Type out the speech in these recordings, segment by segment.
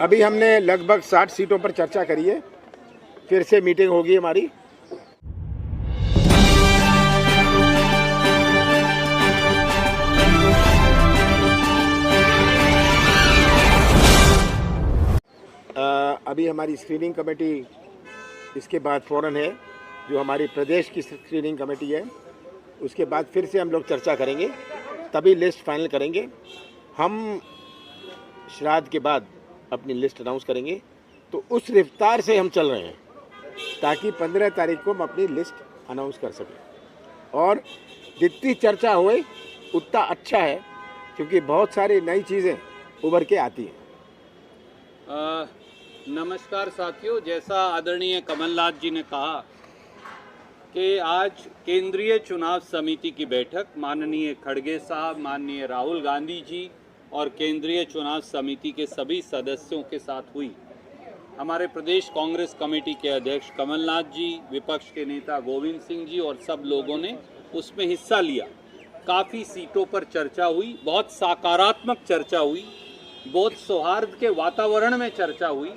अभी हमने लगभग 60 सीटों पर चर्चा करी है, फिर से मीटिंग होगी हमारी। अभी हमारी स्क्रीनिंग कमेटी इसके बाद फ़ौरन है, जो हमारी प्रदेश की स्क्रीनिंग कमेटी है, उसके बाद फिर से हम लोग चर्चा करेंगे, तभी लिस्ट फाइनल करेंगे। हम श्राद्ध के बाद अपनी लिस्ट अनाउंस करेंगे, तो उस रफ्तार से हम चल रहे हैं ताकि 15 तारीख को हम अपनी लिस्ट अनाउंस कर सकें। और जितनी चर्चा होए उतना अच्छा है, क्योंकि बहुत सारी नई चीज़ें उभर के आती हैं। नमस्कार साथियों, जैसा आदरणीय कमलनाथ जी ने कहा कि आज केंद्रीय चुनाव समिति की बैठक माननीय खड़गे साहब, माननीय राहुल गांधी जी और केंद्रीय चुनाव समिति के सभी सदस्यों के साथ हुई। हमारे प्रदेश कांग्रेस कमेटी के अध्यक्ष कमलनाथ जी, विपक्ष के नेता गोविंद सिंह जी और सब लोगों ने उसमें हिस्सा लिया। काफ़ी सीटों पर चर्चा हुई, बहुत सकारात्मक चर्चा हुई, बहुत सौहार्द के वातावरण में चर्चा हुई।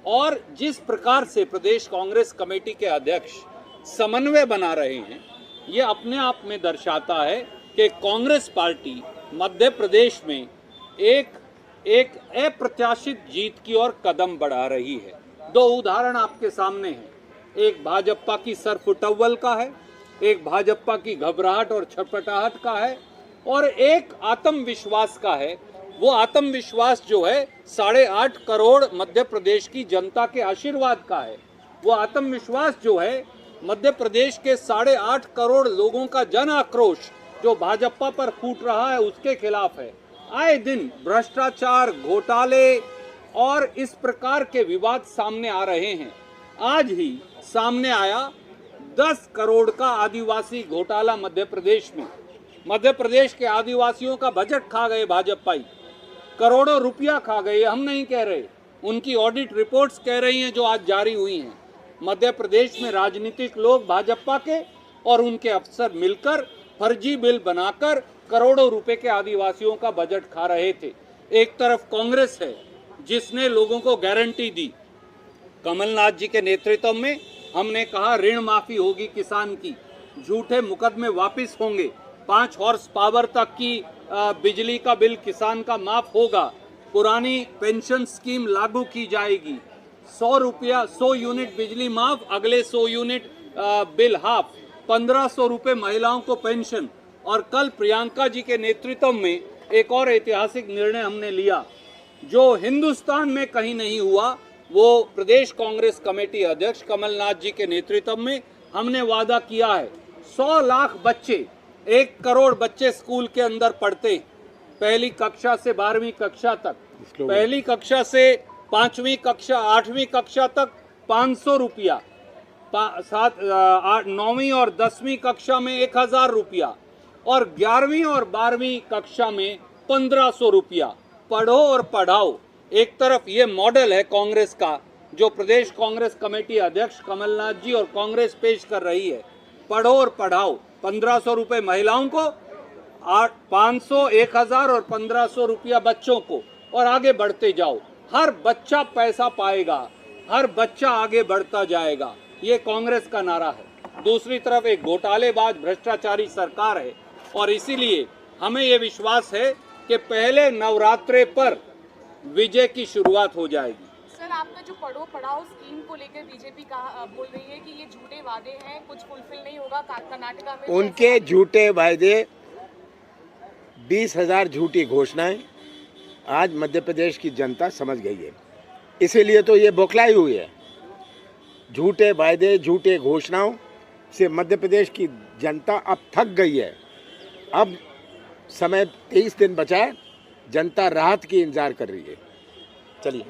और जिस प्रकार से प्रदेश कांग्रेस कमेटी के अध्यक्ष समन्वय बना रहे हैं, ये अपने आप में दर्शाता है कि कांग्रेस पार्टी मध्य प्रदेश में एक अप्रत्याशित जीत की ओर कदम बढ़ा रही है। दो उदाहरण आपके सामने हैं, एक भाजपा की सरफुटव्वल का है, एक भाजपा की घबराहट और छटपटाहट का है, और एक आत्मविश्वास का है। वो आत्मविश्वास जो है 8.5 करोड़ मध्य प्रदेश की जनता के आशीर्वाद का है। वो आत्मविश्वास जो है मध्य प्रदेश के 8.5 करोड़ लोगों का जन आक्रोश जो भाजपा पर फूट रहा है उसके खिलाफ है। आए दिन भ्रष्टाचार, घोटाले और इस प्रकार के विवाद सामने आ रहे हैं। आज ही सामने आया 10 करोड़ का आदिवासी घोटाला मध्य प्रदेश में। मध्य प्रदेश के आदिवासियों का बजट खा गए भाजपाई, करोड़ों रुपया खा गए। हम नहीं कह रहे, उनकी ऑडिट रिपोर्ट्स कह रही हैं जो आज जारी हुई हैं। मध्य प्रदेश में राजनीतिक लोग भाजपा के और उनके अफसर मिलकर फर्जी बिल बनाकर करोड़ों रुपए के आदिवासियों का बजट खा रहे थे। एक तरफ कांग्रेस है जिसने लोगों को गारंटी दी। कमलनाथ जी के नेतृत्व में हमने कहा ऋण माफी होगी किसान की, झूठे मुकदमे वापिस होंगे, 5 हॉर्स पावर तक की बिजली का बिल किसान का माफ होगा, पुरानी पेंशन स्कीम लागू की जाएगी, 100 यूनिट बिजली माफ, अगले 100 यूनिट बिल हाफ, 1500 रुपये महिलाओं को पेंशन। और कल प्रियंका जी के नेतृत्व में एक और ऐतिहासिक निर्णय हमने लिया जो हिंदुस्तान में कहीं नहीं हुआ। वो प्रदेश कांग्रेस कमेटी अध्यक्ष कमलनाथ जी के नेतृत्व में हमने वादा किया है, 100 लाख बच्चे, 1 करोड़ बच्चे स्कूल के अंदर पढ़ते, पहली कक्षा से 12वीं कक्षा तक, पहली कक्षा से 5वीं कक्षा 8वीं कक्षा तक 500 रुपया, 9वीं और 10वीं कक्षा में 1000 रुपया, और 11वीं और 12वीं कक्षा में 1500 रुपया। पढ़ो और पढ़ाओ। एक तरफ ये मॉडल है कांग्रेस का जो प्रदेश कांग्रेस कमेटी अध्यक्ष कमलनाथ जी और कांग्रेस पेश कर रही है, पढ़ो और पढ़ाओ। 1500 रुपये महिलाओं को, 500, 1000 और 1500 रुपया बच्चों को, और आगे बढ़ते जाओ। हर बच्चा पैसा पाएगा, हर बच्चा आगे बढ़ता जाएगा, ये कांग्रेस का नारा है। दूसरी तरफ एक घोटालेबाज भ्रष्टाचारी सरकार है, और इसीलिए हमें ये विश्वास है कि पहले नवरात्रे पर विजय की शुरुआत हो जाएगी। सर, आपका जो पढ़ो पढ़ाओ स्कीम को लेकर बीजेपी बोल रही है कि ये झूठे वादे हैं, कुछ फुलफिल नहीं होगा। कर्नाटका में उनके झूठे वादे, 20,000 झूठी घोषणाएं आज मध्य प्रदेश की जनता समझ गई है, इसीलिए तो ये बौखलाई हुई है। झूठे वादे, झूठे घोषणाओं से मध्य प्रदेश की जनता अब थक गई है। अब समय 23 दिन बचा है, जनता राहत की इंतजार कर रही है। चलिए।